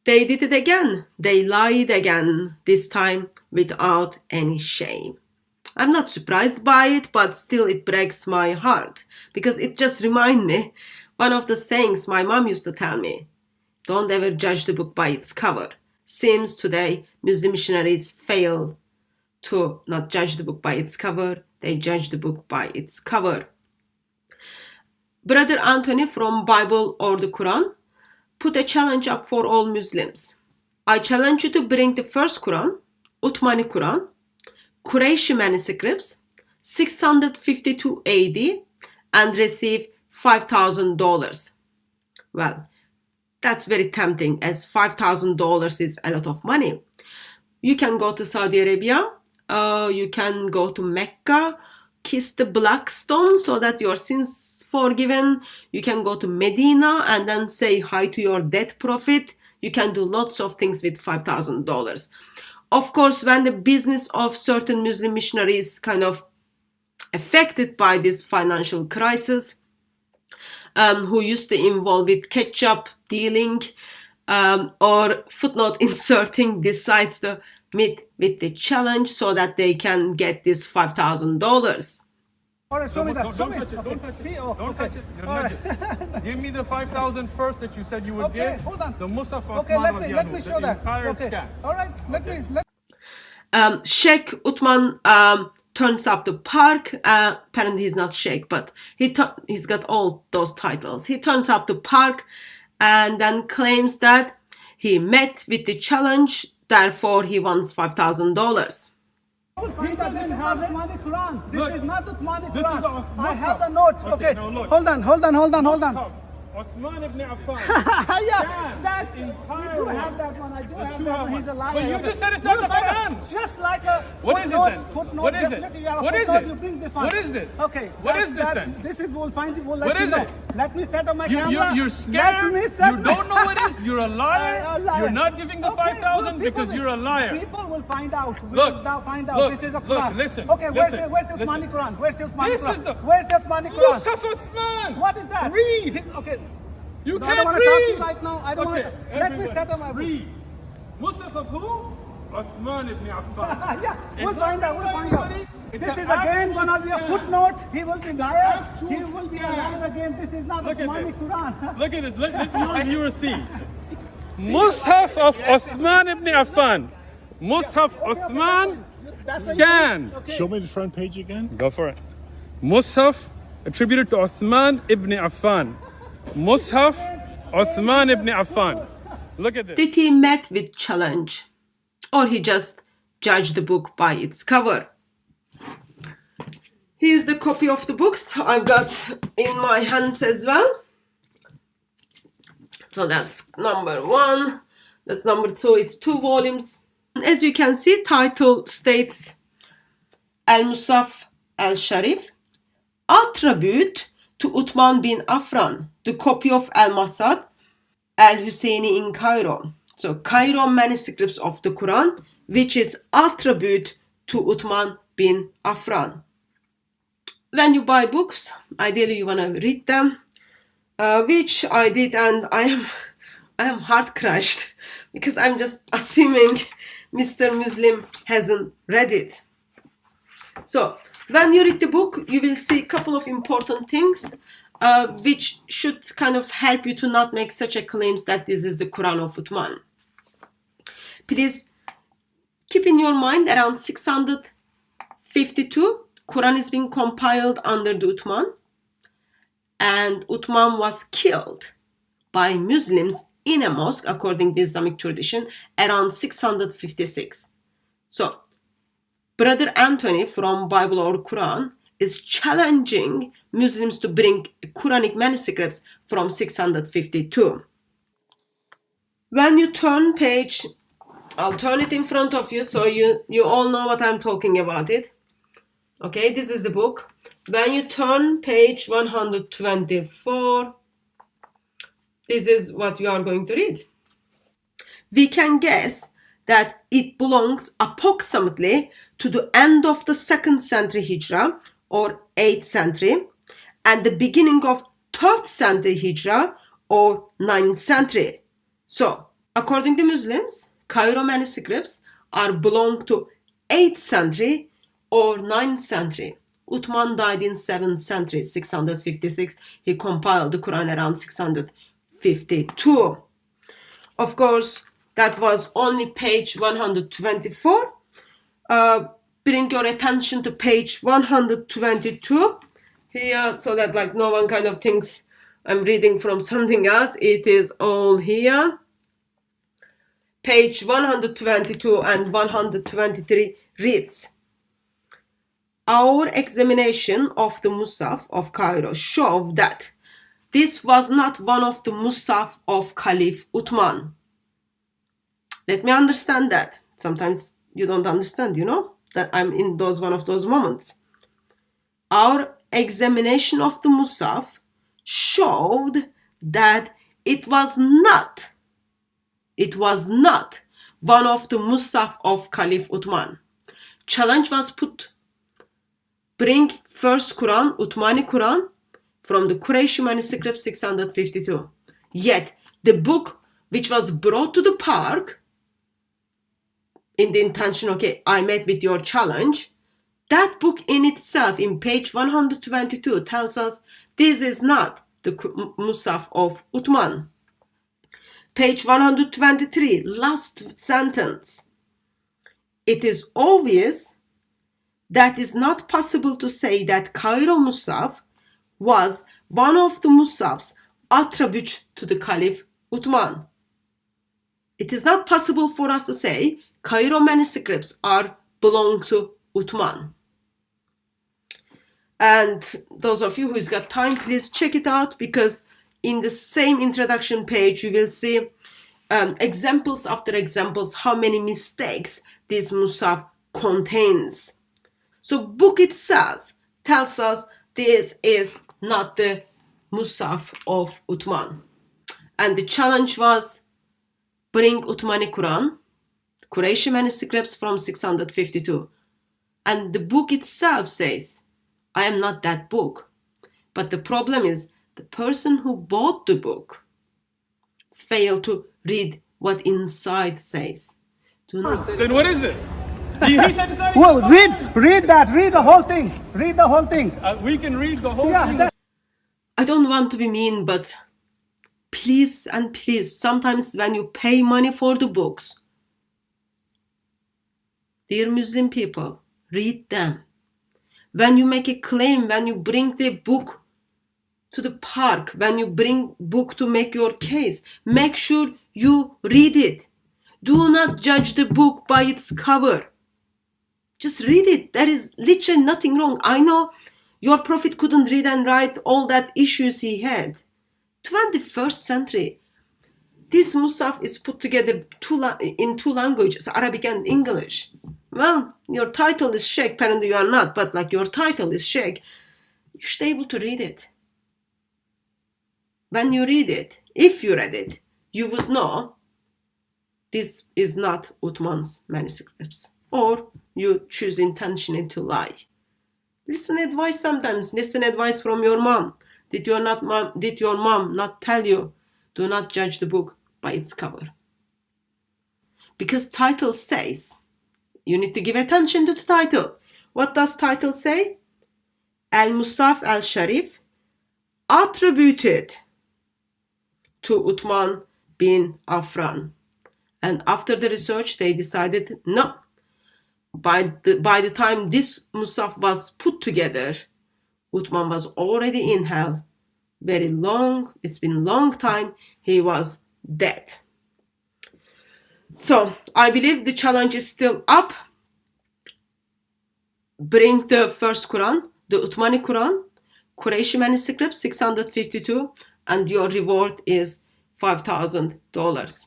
They did it again. They lied again, this time without any shame. I'm not surprised by it, but still it breaks my heart because it just reminds me one of the sayings my mom used to tell me. Don't ever judge the book by its cover. Seems today Muslim missionaries fail to not judge the book by its cover. They judge the book by its cover. Brother Anthony from Bible or the Quran put a challenge up for all Muslims. I challenge you to bring the first Quran, Uthmanic Quran, Qurayshi manuscripts, 652 AD, and receive $5,000. Well, that's very tempting as $5,000 is a lot of money. You can go to Saudi Arabia, you can go to Mecca, kiss the black stone so that your sins forgiven. You can go to Medina and then say hi to your dead prophet. You can do lots of things with $5,000. Of course, when the business of certain Muslim missionaries kind of affected by this financial crisis, who used to involve with ketchup dealing or footnote inserting, decides to meet with the challenge so that they can get this $5,000. All right, show me that. Show me. Don't touch it. Don't touch it. See? Oh, Don't okay. touch it. You're All nudge right. it. Give me the 5,000 first that you said you would Okay, give. hold on. The Musaf Okay, let me show that. Entire Okay. scan. All right, Sheikh Uthman turns up to park. Apparently he's not Sheikh, but he's got all those titles. He turns up to park and then claims that he met with the challenge, therefore he wants $5,000. He doesn't have Uthmanic Quran. This Look, is not Uthmanic this is Quran. the I have Musaf. the note. Okay, Okay. now look. Hold on. Musaf, Uthman ibn Affan. Yeah, that's entire you one. have that one. I do But have you that have one. one. He's a liar. But you Okay. just said it's not the fine. Quran. Just like a What is it footnote, then? Footnote. What is it? Definitely you have a What is footnote, it? You bring this one. What is this? Okay. What is this then? This is we'll find it. We'll let What you is know. it? Let me set up my camera. You're Let scared. me You set don't know what it is. You're a liar. A liar. You're not giving the Okay, 5,000 people because will- you're a liar. People will find out. We Look, will now find out. look, This is a look, Quran. listen, Okay, where's listen, the Uthmanic listen. Quran? Where's the Uthmanic This Quran? is the- Where's the Uthmanic Quran? Musaf Uthman. What is that? Read. Okay. You No, can't I don't want to talk to read. you right now. I don't Okay, want to. Let me everybody, set up my read. Musaf of who? Uthman ibn Affan. Yeah, we'll It's find not out. We'll find out. anybody. It's This an is again gonna be a actual footnote. He will be liar. actual He will be a scam. liar again. This is not Look at Uthmanic this. Quran. Look at this. Look, you will see. Musaf of Uthman ibn Affan. Musaf Uthman That's what you scan. think? Okay. Show me the front page again. Go for it. Musaf attributed to Uthman ibn Affan. Musaf Uthman ibn Affan. Look at this. Did he met with challenge, or he just judged the book by its cover? Here's the copy of the books I've got in my hands as well. So that's number 1. That's number 2. It's 2 volumes. As you can see, title states Al-Musaf Al-Sharif, attribute to Uthman bin Affan, the copy of Al-Masad Al-Husseini in Cairo. So Cairo manuscripts of the Quran, which is attribute to Uthman bin Affan. When you buy books, ideally you want to read them, which I did, and I am heart crushed because I'm just assuming Mr. Muslim hasn't read it. So when you read the book, you will see a couple of important things which should kind of help you to not make such a claims that this is the Quran of Uthman. Please keep in your mind around 652 Quran is being compiled under the Uthman, and Uthman was killed by Muslims in a mosque according to Islamic tradition around 656. So Brother Anthony from Bible or Quran is challenging Muslims to bring Quranic manuscripts from 652. When you turn page, I'll turn it in front of you so you all know what I'm talking about it. Okay, this is the book. When you turn page 124, this is what you are going to read. We can guess that it belongs approximately to the end of the 2nd century Hijrah or 8th century and the beginning of 3rd century Hijrah or 9th century. So According to Muslims, Cairo manuscripts are belong to 8th century or 9th century. Uthman died in 7th century, 656. He compiled the Quran around 652. Of course, that was only page 124. Bring your attention to page 122 here, so that like no one kind of thinks I'm reading from something else. It is all here. Page 122 and 123 reads, our examination of the Musaf of Cairo showed that this was not one of the Musaf of Caliph Uthman. Let me understand that. Sometimes you don't understand, you know, that I'm in one of those moments. Our examination of the Musaf showed that it was not one of the Musaf of Caliph Uthman. Challenge was put. Bring first Quran, Uthmanic Quran, from the Quraysh manuscript 652. Yet the book which was brought to the park in the intention, okay, I met with your challenge, that book in itself in page 122 tells us this is not the Musaf of Uthman. Page 123, last sentence. It is obvious that it's not possible to say that Cairo Musaf was one of the Musafs attributed to the Caliph Uthman. It is not possible for us to say Cairo manuscripts belong to Uthman. And those of you who's got time, please check it out, because in the same introduction page you will see examples after examples how many mistakes this Musaf contains. So book itself tells us this is not the Musaf of Uthman. And the challenge was bring Uthmanic Quran, Quraysh manuscripts from 652. And the book itself says, I am not that book. But the problem is the person who bought the book failed to read what inside says. Then what is this? He said it's not Well, read the whole thing. Read the whole thing. we can read the whole Yeah, thing. that- I don't want to be mean, but please and please, sometimes when you pay money for the books, dear Muslim people, read them. When you make a claim, when you bring the book to the park, when you bring book to make your case, make sure you read it. Do not judge the book by its cover. Just read it. There is literally nothing wrong. I know your prophet couldn't read and write all that issues he had. 21st century. This Musaf is put together in two languages, Arabic and English. Well, your title is Sheikh, apparently you are not, but like your title is Sheikh, you should be able to read it. When you read it, if you read it, you would know this is not Uthman's manuscripts. Or you choose intentionally to lie. Listen advice sometimes. Listen advice from your mom. Did your mom not tell you, do not judge the book by its cover? Because title says, you need to give attention to the title. What does title say? Al-Musaf al-Sharif, attributed to Uthman bin Affan. And after the research, they decided, no. By the time this Musaf was put together, Uthman was already in hell. Very long, it's been a long time, he was dead. So, I believe the challenge is still up. Bring the first Quran, the Uthmanic Quran, Quraysh manuscript 652, and your reward is $5,000.